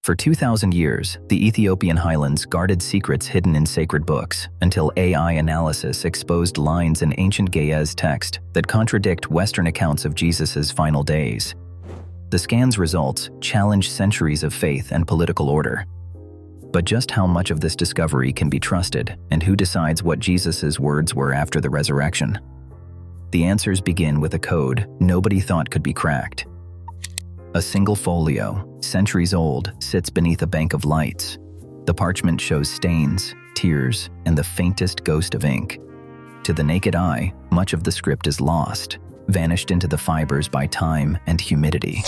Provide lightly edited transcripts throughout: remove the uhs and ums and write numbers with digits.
For 2,000 years, the Ethiopian highlands guarded secrets hidden in sacred books until AI analysis exposed lines in ancient Ge'ez text that contradict Western accounts of Jesus' final days. The scan's results challenge centuries of faith and political order. But just how much of this discovery can be trusted, and who decides what Jesus' words were after the resurrection? The answers begin with a code nobody thought could be cracked. A single folio, centuries old, sits beneath a bank of lights. The parchment shows stains, tears, and the faintest ghost of ink. To the naked eye, much of the script is lost, vanished into the fibers by time and humidity.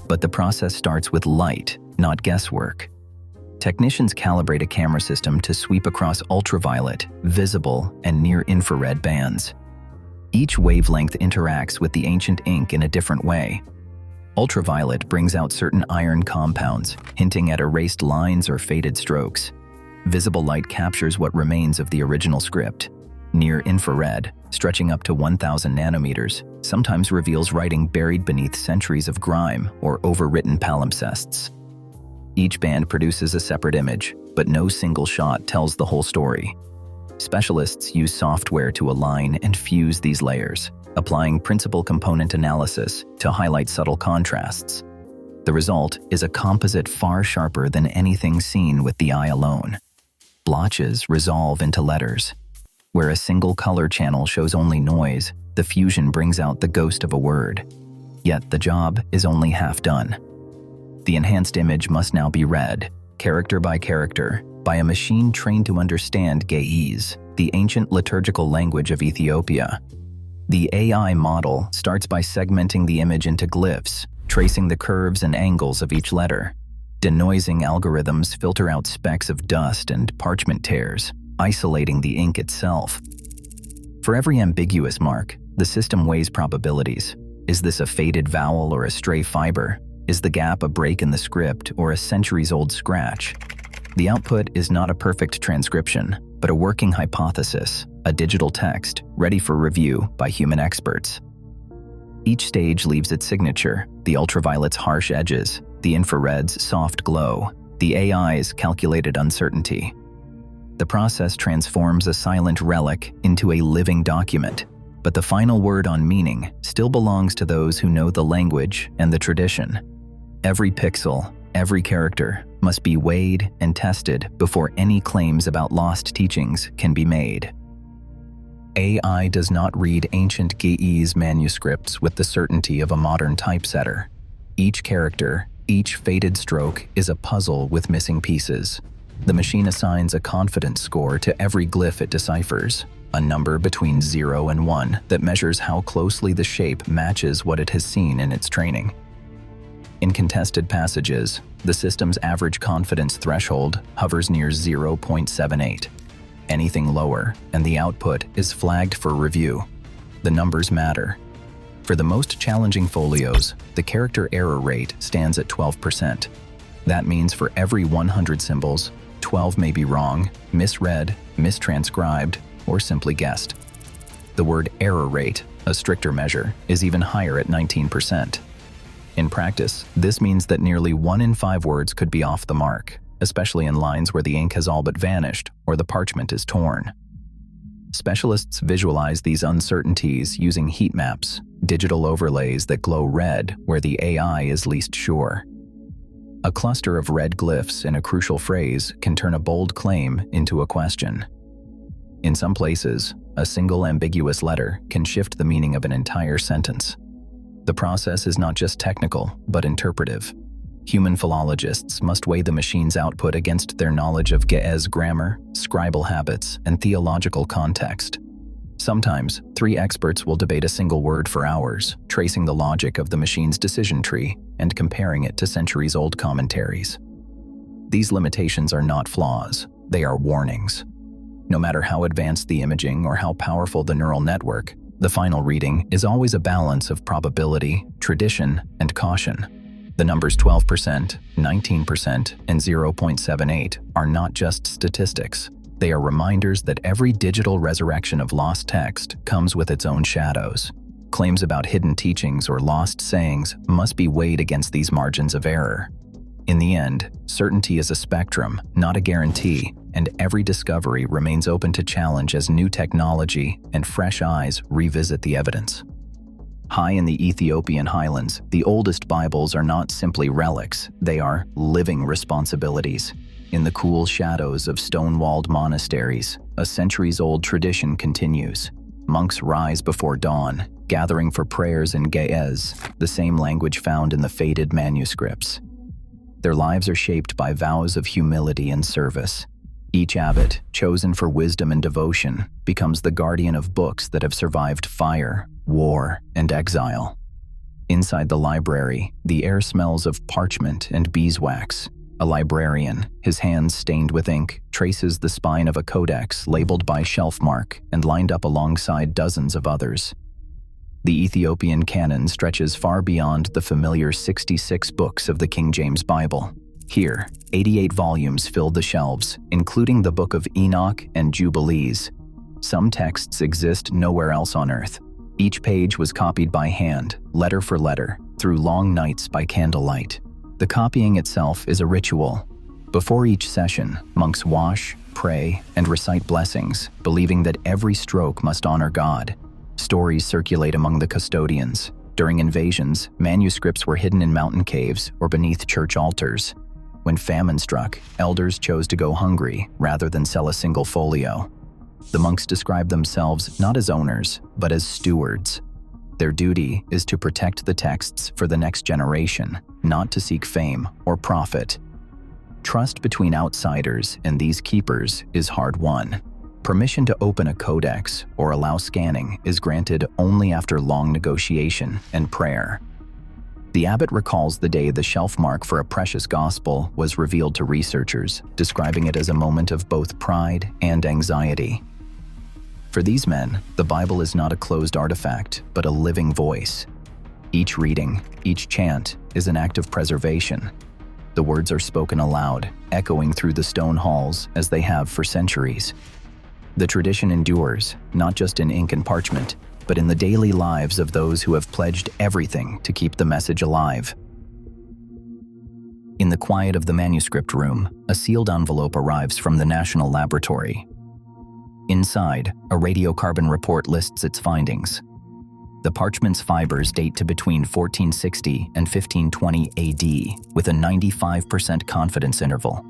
But the process starts with light, not guesswork. Technicians calibrate a camera system to sweep across ultraviolet, visible, and near-infrared bands. Each wavelength interacts with the ancient ink in a different way. Ultraviolet brings out certain iron compounds, hinting at erased lines or faded strokes. Visible light captures what remains of the original script. Near-infrared, stretching up to 1,000 nanometers, sometimes reveals writing buried beneath centuries of grime or overwritten palimpsests. Each band produces a separate image, but no single shot tells the whole story. Specialists use software to align and fuse these layers, applying principal component analysis to highlight subtle contrasts. The result is a composite far sharper than anything seen with the eye alone. Blotches resolve into letters. Where a single color channel shows only noise, the fusion brings out the ghost of a word. Yet the job is only half done. The enhanced image must now be read, character by character, by a machine trained to understand Ge'ez, the ancient liturgical language of Ethiopia. The AI model starts by segmenting the image into glyphs, tracing the curves and angles of each letter. Denoising algorithms filter out specks of dust and parchment tears, isolating the ink itself. For every ambiguous mark, the system weighs probabilities. Is this a faded vowel or a stray fiber? Is the gap a break in the script or a centuries-old scratch? The output is not a perfect transcription, but a working hypothesis, a digital text ready for review by human experts. Each stage leaves its signature, the ultraviolet's harsh edges, the infrared's soft glow, the AI's calculated uncertainty. The process transforms a silent relic into a living document, but the final word on meaning still belongs to those who know the language and the tradition. Every pixel, every character must be weighed and tested before any claims about lost teachings can be made. AI does not read ancient Ge'ez manuscripts with the certainty of a modern typesetter. Each character, each faded stroke is a puzzle with missing pieces. The machine assigns a confidence score to every glyph it deciphers, a number between 0 and 1 that measures how closely the shape matches what it has seen in its training. In contested passages, the system's average confidence threshold hovers near 0.78. Anything lower, and the output is flagged for review. The numbers matter. For the most challenging folios, the character error rate stands at 12%. That means for every 100 symbols, 12 may be wrong, misread, mistranscribed, or simply guessed. The word error rate, a stricter measure, is even higher at 19%. In practice, this means that nearly 1 in 5 words could be off the mark, especially in lines where the ink has all but vanished or the parchment is torn. Specialists visualize these uncertainties using heat maps, digital overlays that glow red where the AI is least sure. A cluster of red glyphs in a crucial phrase can turn a bold claim into a question. In some places, a single ambiguous letter can shift the meaning of an entire sentence. The process is not just technical, but interpretive. Human philologists must weigh the machine's output against their knowledge of Ge'ez grammar, scribal habits, and theological context. Sometimes, 3 experts will debate a single word for hours, tracing the logic of the machine's decision tree and comparing it to centuries-old commentaries. These limitations are not flaws, they are warnings. No matter how advanced the imaging or how powerful the neural network, the final reading is always a balance of probability, tradition, and caution. The numbers 12%, 19%, and 0.78 are not just statistics. They are reminders that every digital resurrection of lost text comes with its own shadows. Claims about hidden teachings or lost sayings must be weighed against these margins of error. In the end, certainty is a spectrum, not a guarantee, and every discovery remains open to challenge as new technology and fresh eyes revisit the evidence. High in the Ethiopian highlands, the oldest Bibles are not simply relics, they are living responsibilities. In the cool shadows of stone-walled monasteries, a centuries-old tradition continues. Monks rise before dawn, gathering for prayers in Ge'ez, the same language found in the faded manuscripts. Their lives are shaped by vows of humility and service. Each abbot, chosen for wisdom and devotion, becomes the guardian of books that have survived fire, war, and exile. Inside the library, the air smells of parchment and beeswax. A librarian, his hands stained with ink, traces the spine of a codex labeled by shelf mark and lined up alongside dozens of others. The Ethiopian canon stretches far beyond the familiar 66 books of the King James Bible. Here, 88 volumes fill the shelves, including the Book of Enoch and Jubilees. Some texts exist nowhere else on earth. Each page was copied by hand, letter for letter, through long nights by candlelight. The copying itself is a ritual. Before each session, monks wash, pray, and recite blessings, believing that every stroke must honor God. Stories circulate among the custodians. During invasions, manuscripts were hidden in mountain caves or beneath church altars. When famine struck, elders chose to go hungry rather than sell a single folio. The monks describe themselves not as owners, but as stewards. Their duty is to protect the texts for the next generation, not to seek fame or profit. Trust between outsiders and these keepers is hard-won. Permission to open a codex or allow scanning is granted only after long negotiation and prayer. The abbot recalls the day the shelf mark for a precious gospel was revealed to researchers, describing it as a moment of both pride and anxiety. For these men, the Bible is not a closed artifact, but a living voice. Each reading, each chant, is an act of preservation. The words are spoken aloud, echoing through the stone halls as they have for centuries. The tradition endures, not just in ink and parchment, but in the daily lives of those who have pledged everything to keep the message alive. In the quiet of the manuscript room, a sealed envelope arrives from the National Laboratory. Inside, a radiocarbon report lists its findings. The parchment's fibers date to between 1460 and 1520 AD, with a 95% confidence interval.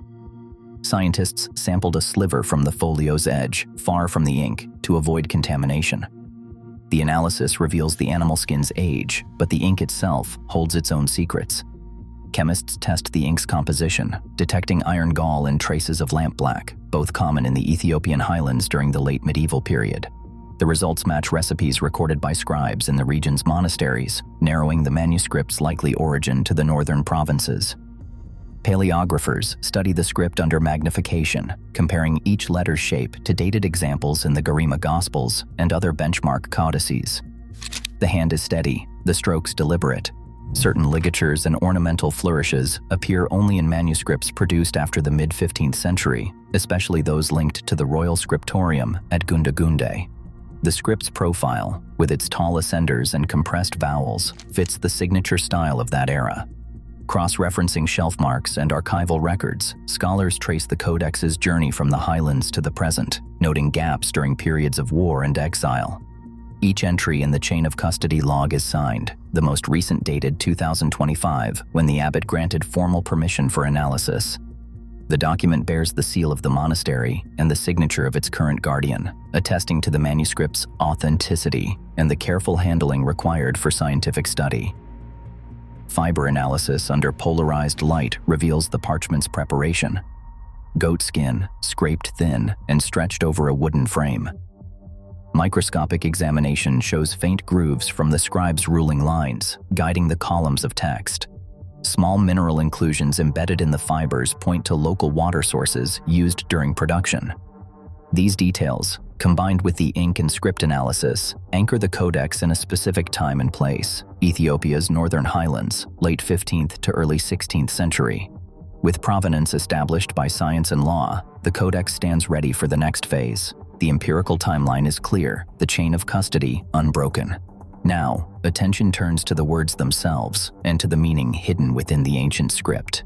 Scientists sampled a sliver from the folio's edge, far from the ink, to avoid contamination. The analysis reveals the animal skin's age, but the ink itself holds its own secrets. Chemists test the ink's composition, detecting iron gall and traces of lampblack, both common in the Ethiopian highlands during the late medieval period. The results match recipes recorded by scribes in the region's monasteries, narrowing the manuscript's likely origin to the northern provinces. Paleographers study the script under magnification, comparing each letter's shape to dated examples in the Garima Gospels and other benchmark codices. The hand is steady, the strokes deliberate. Certain ligatures and ornamental flourishes appear only in manuscripts produced after the mid-15th century, especially those linked to the royal scriptorium at Gundagunde. The script's profile, with its tall ascenders and compressed vowels, fits the signature style of that era. Cross-referencing shelf marks and archival records, scholars trace the codex's journey from the highlands to the present, noting gaps during periods of war and exile. Each entry in the chain of custody log is signed, the most recent dated 2025, when the abbot granted formal permission for analysis. The document bears the seal of the monastery and the signature of its current guardian, attesting to the manuscript's authenticity and the careful handling required for scientific study. Fiber analysis under polarized light reveals the parchment's preparation. Goat skin, scraped thin and stretched over a wooden frame. Microscopic examination shows faint grooves from the scribe's ruling lines, guiding the columns of text. Small mineral inclusions embedded in the fibers point to local water sources used during production. These details, combined with the ink and script analysis, anchor the codex in a specific time and place, Ethiopia's northern highlands, late 15th to early 16th century. With provenance established by science and law, the codex stands ready for the next phase. The empirical timeline is clear, the chain of custody unbroken. Now, attention turns to the words themselves and to the meaning hidden within the ancient script.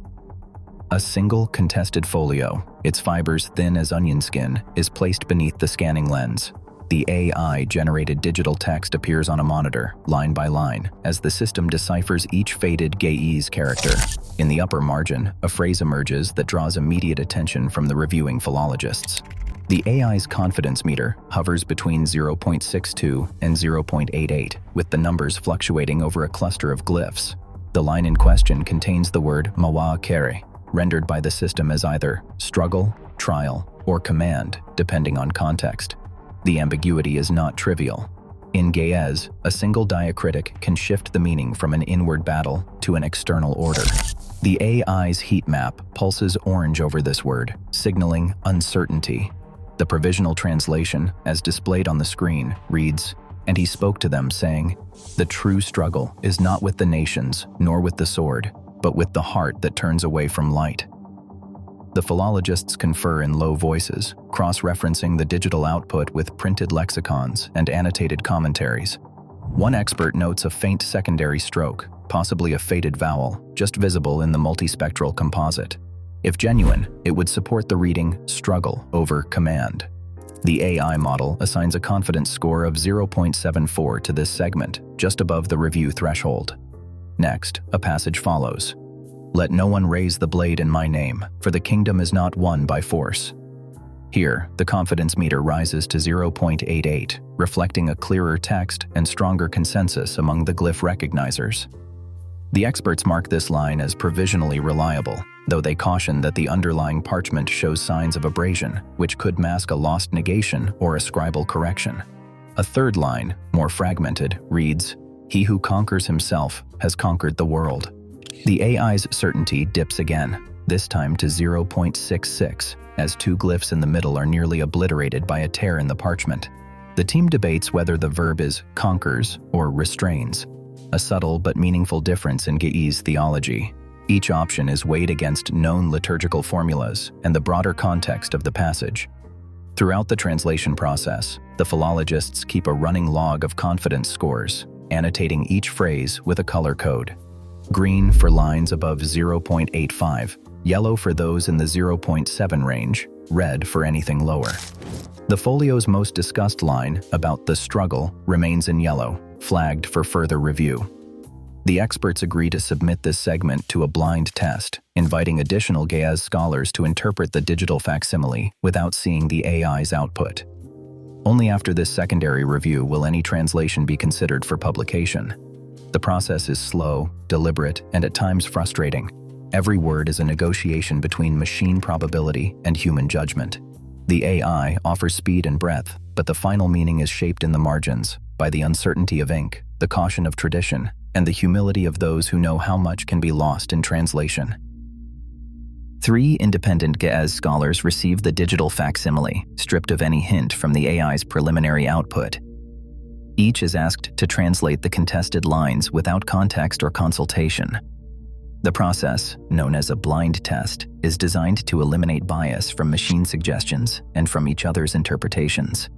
A single contested folio, its fibers thin as onion skin, is placed beneath the scanning lens. The AI-generated digital text appears on a monitor, line by line, as the system deciphers each faded Ge'ez character. In the upper margin, a phrase emerges that draws immediate attention from the reviewing philologists. The AI's confidence meter hovers between 0.62 and 0.88, with the numbers fluctuating over a cluster of glyphs. The line in question contains the word mawa kere, rendered by the system as either struggle, trial, or command, depending on context. The ambiguity is not trivial. In Ge'ez, a single diacritic can shift the meaning from an inward battle to an external order. The AI's heat map pulses orange over this word, signaling uncertainty. The provisional translation, as displayed on the screen, reads, "And he spoke to them, saying, 'The true struggle is not with the nations, nor with the sword, but with the heart that turns away from light.'" The philologists confer in low voices, cross-referencing the digital output with printed lexicons and annotated commentaries. One expert notes a faint secondary stroke, possibly a faded vowel, just visible in the multispectral composite. If genuine, it would support the reading struggle over command. The AI model assigns a confidence score of 0.74 to this segment, just above the review threshold. Next, a passage follows. "Let no one raise the blade in my name, for the kingdom is not won by force." Here, the confidence meter rises to 0.88, reflecting a clearer text and stronger consensus among the glyph recognizers. The experts mark this line as provisionally reliable, though they caution that the underlying parchment shows signs of abrasion, which could mask a lost negation or a scribal correction. A third line, more fragmented, reads, "He who conquers himself has conquered the world." The AI's certainty dips again, this time to 0.66, as two glyphs in the middle are nearly obliterated by a tear in the parchment. The team debates whether the verb is conquers or restrains, a subtle but meaningful difference in Ge'ez theology. Each option is weighed against known liturgical formulas and the broader context of the passage. Throughout the translation process, the philologists keep a running log of confidence scores, annotating each phrase with a color code. Green for lines above 0.85, yellow for those in the 0.7 range, red for anything lower. The folio's most discussed line, about the struggle, remains in yellow, flagged for further review. The experts agree to submit this segment to a blind test, inviting additional Ge'ez scholars to interpret the digital facsimile without seeing the AI's output. Only after this secondary review will any translation be considered for publication. The process is slow, deliberate, and at times frustrating. Every word is a negotiation between machine probability and human judgment. The AI offers speed and breadth, but the final meaning is shaped in the margins by the uncertainty of ink, the caution of tradition, and the humility of those who know how much can be lost in translation. 3 independent Ge'ez scholars received the digital facsimile, stripped of any hint from the AI's preliminary output. Each is asked to translate the contested lines without context or consultation. The process, known as a blind test, is designed to eliminate bias from machine suggestions and from each other's interpretations.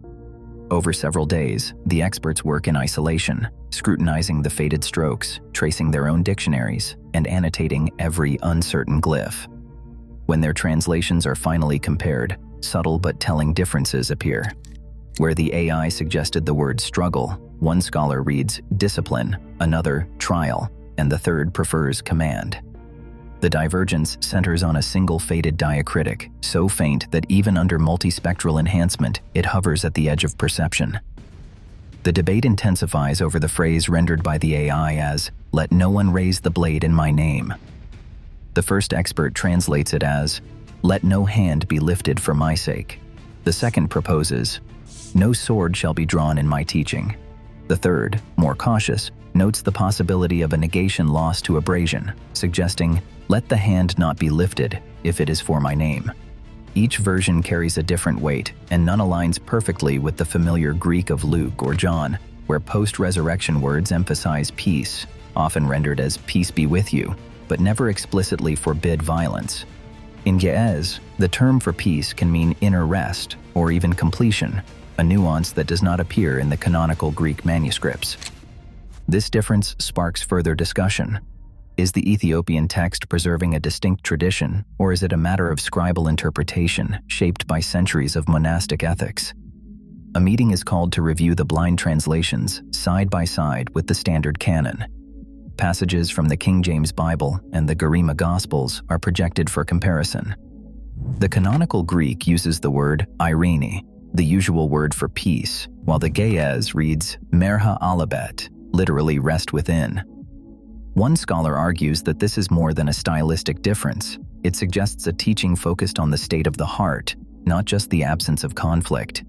Over several days, the experts work in isolation, scrutinizing the faded strokes, tracing their own dictionaries, and annotating every uncertain glyph. When their translations are finally compared, subtle but telling differences appear. Where the AI suggested the word struggle, one scholar reads discipline, another trial, and the third prefers command. The divergence centers on a single faded diacritic, so faint that even under multispectral enhancement, it hovers at the edge of perception. The debate intensifies over the phrase rendered by the AI as, "Let no one raise the blade in my name." The first expert translates it as, "Let no hand be lifted for my sake." The second proposes, "No sword shall be drawn in my teaching." The third, more cautious, notes the possibility of a negation lost to abrasion, suggesting, "Let the hand not be lifted, if it is for my name." Each version carries a different weight, and none aligns perfectly with the familiar Greek of Luke or John, where post-resurrection words emphasize peace, often rendered as "peace be with you," but never explicitly forbid violence. In Ge'ez, the term for peace can mean inner rest, or even completion, a nuance that does not appear in the canonical Greek manuscripts. This difference sparks further discussion. Is the Ethiopian text preserving a distinct tradition, or is it a matter of scribal interpretation shaped by centuries of monastic ethics? A meeting is called to review the blind translations side by side with the standard canon. Passages from the King James Bible and the Garima Gospels are projected for comparison. The canonical Greek uses the word eirene, the usual word for peace, while the Ge'ez reads merha alabet, literally rest within. One scholar argues that this is more than a stylistic difference. It suggests a teaching focused on the state of the heart, not just the absence of conflict.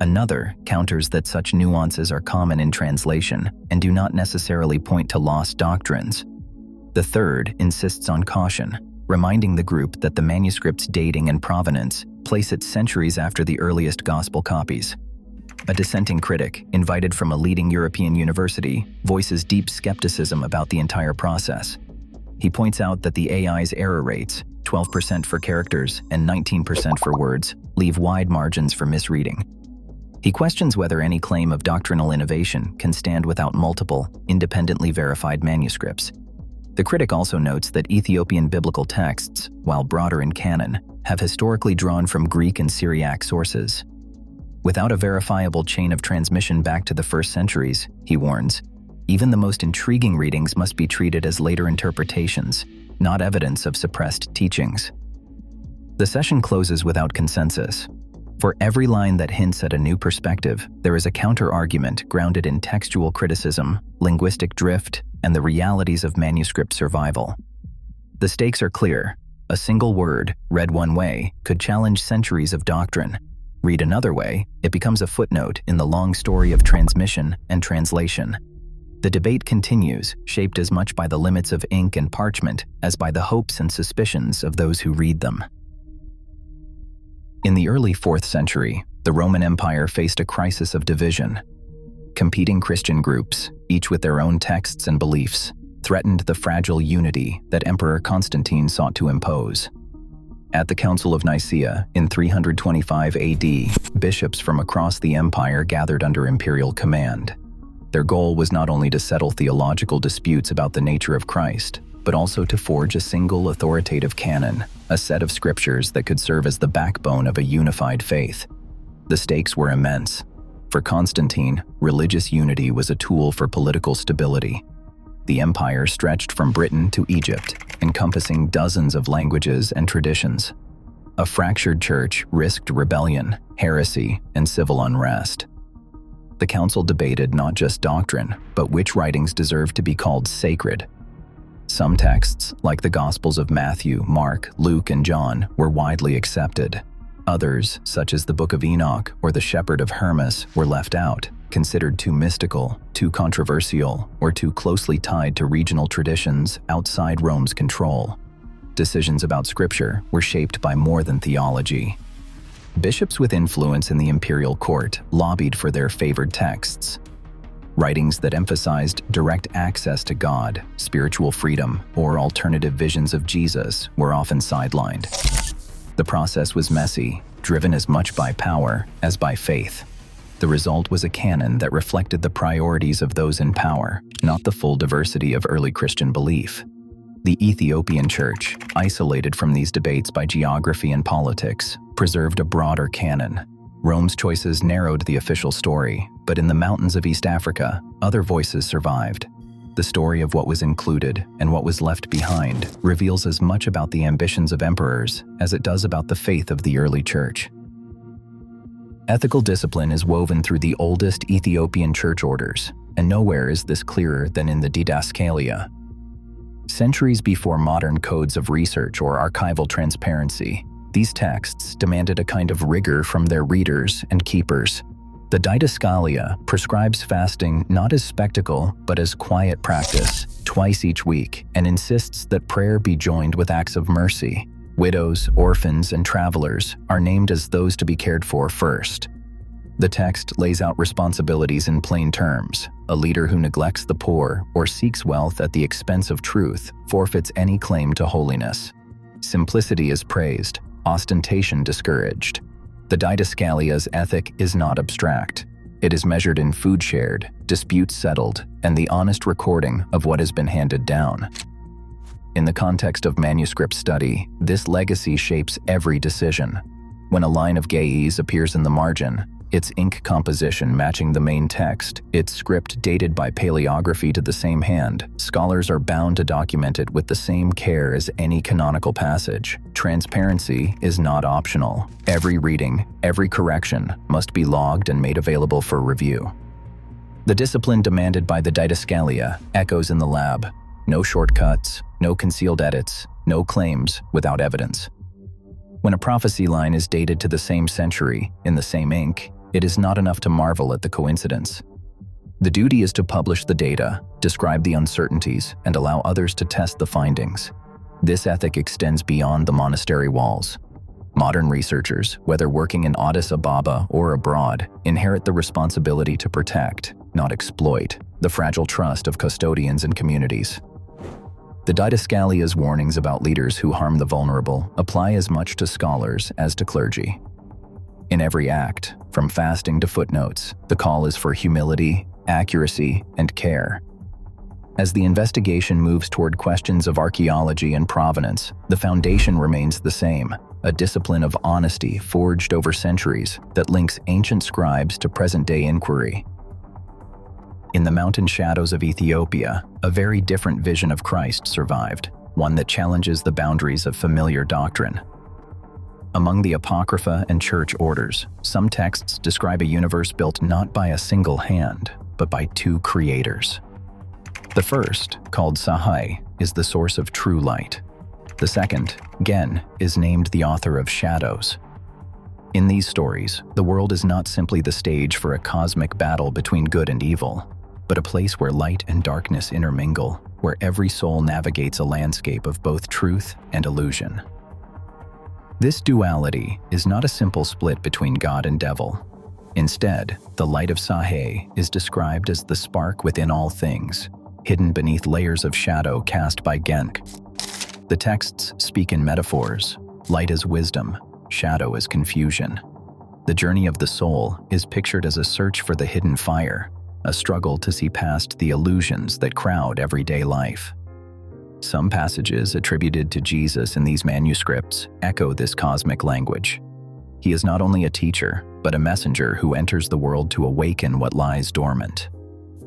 Another counters that such nuances are common in translation and do not necessarily point to lost doctrines. The third insists on caution, reminding the group that the manuscript's dating and provenance place it centuries after the earliest gospel copies. A dissenting critic, invited from a leading European university, voices deep skepticism about the entire process. He points out that the AI's error rates, 12% for characters and 19% for words, leave wide margins for misreading. He questions whether any claim of doctrinal innovation can stand without multiple, independently verified manuscripts. The critic also notes that Ethiopian biblical texts, while broader in canon, have historically drawn from Greek and Syriac sources. Without a verifiable chain of transmission back to the first centuries, he warns, even the most intriguing readings must be treated as later interpretations, not evidence of suppressed teachings. The session closes without consensus. For every line that hints at a new perspective, there is a counter-argument grounded in textual criticism, linguistic drift, and the realities of manuscript survival. The stakes are clear. A single word, read one way, could challenge centuries of doctrine. Read another way, it becomes a footnote in the long story of transmission and translation. The debate continues, shaped as much by the limits of ink and parchment as by the hopes and suspicions of those who read them. In the early 4th century, the Roman Empire faced a crisis of division. Competing Christian groups, each with their own texts and beliefs, threatened the fragile unity that Emperor Constantine sought to impose. At the Council of Nicaea in 325 AD, bishops from across the empire gathered under imperial command. Their goal was not only to settle theological disputes about the nature of Christ, but also to forge a single authoritative canon, a set of scriptures that could serve as the backbone of a unified faith. The stakes were immense. For Constantine, religious unity was a tool for political stability. The empire stretched from Britain to Egypt, encompassing dozens of languages and traditions. A fractured church risked rebellion, heresy, and civil unrest. The council debated not just doctrine, but which writings deserved to be called sacred. Some texts, like the Gospels of Matthew, Mark, Luke, and John, were widely accepted. Others, such as the Book of Enoch or the Shepherd of Hermas, were left out, considered too mystical, too controversial, or too closely tied to regional traditions outside Rome's control. Decisions about Scripture were shaped by more than theology. Bishops with influence in the imperial court lobbied for their favored texts. Writings that emphasized direct access to God, spiritual freedom, or alternative visions of Jesus were often sidelined. The process was messy, driven as much by power as by faith. The result was a canon that reflected the priorities of those in power, not the full diversity of early Christian belief. The Ethiopian Church, isolated from these debates by geography and politics, preserved a broader canon. Rome's choices narrowed the official story, but in the mountains of East Africa, other voices survived. The story of what was included and what was left behind reveals as much about the ambitions of emperors as it does about the faith of the early church. Ethical discipline is woven through the oldest Ethiopian church orders, and nowhere is this clearer than in the Didaskalia. Centuries before modern codes of research or archival transparency, these texts demanded a kind of rigor from their readers and keepers. The Didaskalia prescribes fasting not as spectacle, but as quiet practice, twice each week, and insists that prayer be joined with acts of mercy. Widows, orphans, and travelers are named as those to be cared for first. The text lays out responsibilities in plain terms. A leader who neglects the poor or seeks wealth at the expense of truth forfeits any claim to holiness. Simplicity is praised, ostentation discouraged. The Didaskalia's ethic is not abstract. It is measured in food shared, disputes settled, and the honest recording of what has been handed down. In the context of manuscript study, this legacy shapes every decision. When a line of ge'ez appears in the margin, its ink composition matching the main text, its script dated by paleography to the same hand, scholars are bound to document it with the same care as any canonical passage. Transparency is not optional. Every reading, every correction must be logged and made available for review. The discipline demanded by the Didascalia echoes in the lab. No shortcuts, no concealed edits, no claims without evidence. When a prophecy line is dated to the same century, in the same ink, it is not enough to marvel at the coincidence. The duty is to publish the data, describe the uncertainties, and allow others to test the findings. This ethic extends beyond the monastery walls. Modern researchers, whether working in Addis Ababa or abroad, inherit the responsibility to protect, not exploit, the fragile trust of custodians and communities. The Didascalia's warnings about leaders who harm the vulnerable apply as much to scholars as to clergy. In every act, from fasting to footnotes, the call is for humility, accuracy, and care. As the investigation moves toward questions of archaeology and provenance, the foundation remains the same, a discipline of honesty forged over centuries that links ancient scribes to present-day inquiry. In the mountain shadows of Ethiopia, a very different vision of Christ survived, one that challenges the boundaries of familiar doctrine. Among the Apocrypha and church orders, some texts describe a universe built not by a single hand, but by two creators. The first, called Sahai, is the source of true light. The second, Gen, is named the author of shadows. In these stories, the world is not simply the stage for a cosmic battle between good and evil, but a place where light and darkness intermingle, where every soul navigates a landscape of both truth and illusion. This duality is not a simple split between God and devil. Instead, the light of Sahai is described as the spark within all things, hidden beneath layers of shadow cast by Genk. The texts speak in metaphors. Light is wisdom, shadow is confusion. The journey of the soul is pictured as a search for the hidden fire, a struggle to see past the illusions that crowd everyday life. Some passages attributed to Jesus in these manuscripts echo this cosmic language. He is not only a teacher, but a messenger who enters the world to awaken what lies dormant.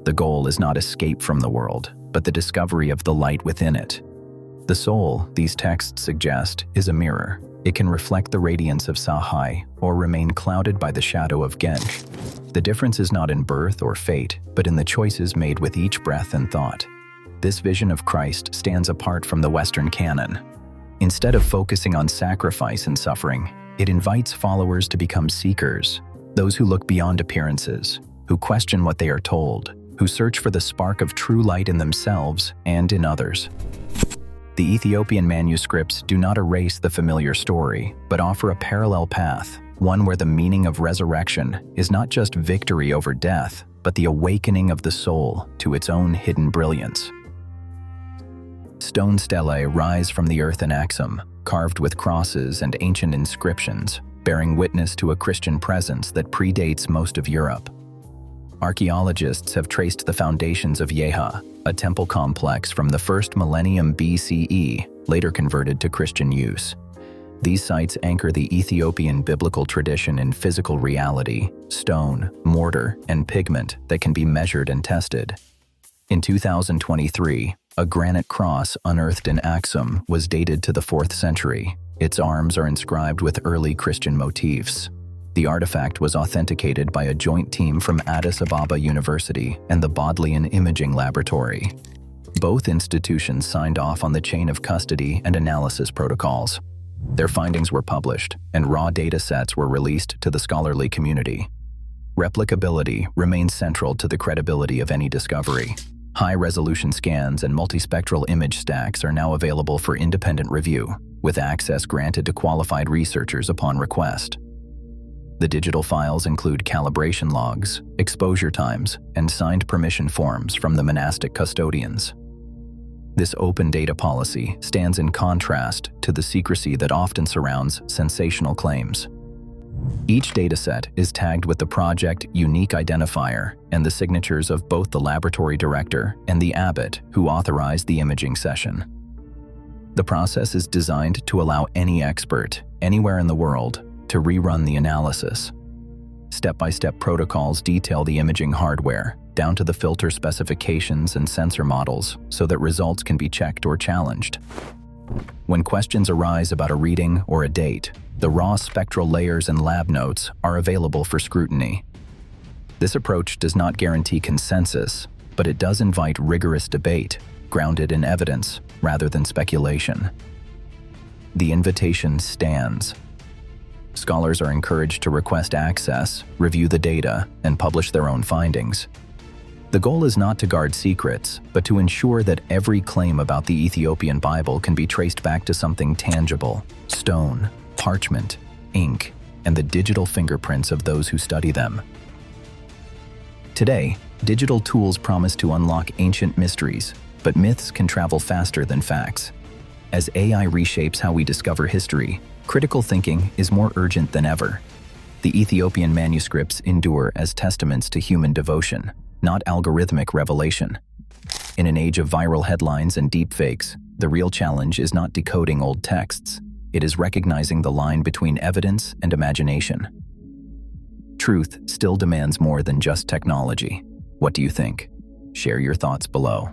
The goal is not escape from the world, but the discovery of the light within it. The soul, these texts suggest, is a mirror. It can reflect the radiance of Sahai or remain clouded by the shadow of Genk. The difference is not in birth or fate, but in the choices made with each breath and thought. This vision of Christ stands apart from the Western canon. Instead of focusing on sacrifice and suffering, it invites followers to become seekers, those who look beyond appearances, who question what they are told, who search for the spark of true light in themselves and in others. The Ethiopian manuscripts do not erase the familiar story, but offer a parallel path, one where the meaning of resurrection is not just victory over death, but the awakening of the soul to its own hidden brilliance. Stone stelae rise from the earth in Axum, carved with crosses and ancient inscriptions, bearing witness to a Christian presence that predates most of Europe. Archaeologists have traced the foundations of Yeha, a temple complex from the 1st millennium BCE, later converted to Christian use. These sites anchor the Ethiopian biblical tradition in physical reality, stone, mortar, and pigment that can be measured and tested. In 2023, a granite cross unearthed in Axum was dated to the 4th century. Its arms are inscribed with early Christian motifs. The artifact was authenticated by a joint team from Addis Ababa University and the Bodleian Imaging Laboratory. Both institutions signed off on the chain of custody and analysis protocols. Their findings were published, and raw data sets were released to the scholarly community. Replicability remains central to the credibility of any discovery. High-resolution scans and multispectral image stacks are now available for independent review, with access granted to qualified researchers upon request. The digital files include calibration logs, exposure times, and signed permission forms from the monastic custodians. This open data policy stands in contrast to the secrecy that often surrounds sensational claims. Each dataset is tagged with the project unique identifier and the signatures of both the laboratory director and the abbot who authorized the imaging session. The process is designed to allow any expert, anywhere in the world, to rerun the analysis. Step-by-step protocols detail the imaging hardware, down to the filter specifications and sensor models, so that results can be checked or challenged. When questions arise about a reading or a date, the raw spectral layers and lab notes are available for scrutiny. This approach does not guarantee consensus, but it does invite rigorous debate, grounded in evidence rather than speculation. The invitation stands. Scholars are encouraged to request access, review the data, and publish their own findings. The goal is not to guard secrets, but to ensure that every claim about the Ethiopian Bible can be traced back to something tangible: stone, parchment, ink, and the digital fingerprints of those who study them. Today, digital tools promise to unlock ancient mysteries, but myths can travel faster than facts. As AI reshapes how we discover history, critical thinking is more urgent than ever. The Ethiopian manuscripts endure as testaments to human devotion, not algorithmic revelation. In an age of viral headlines and deepfakes, the real challenge is not decoding old texts. It is recognizing the line between evidence and imagination. Truth still demands more than just technology. What do you think? Share your thoughts below.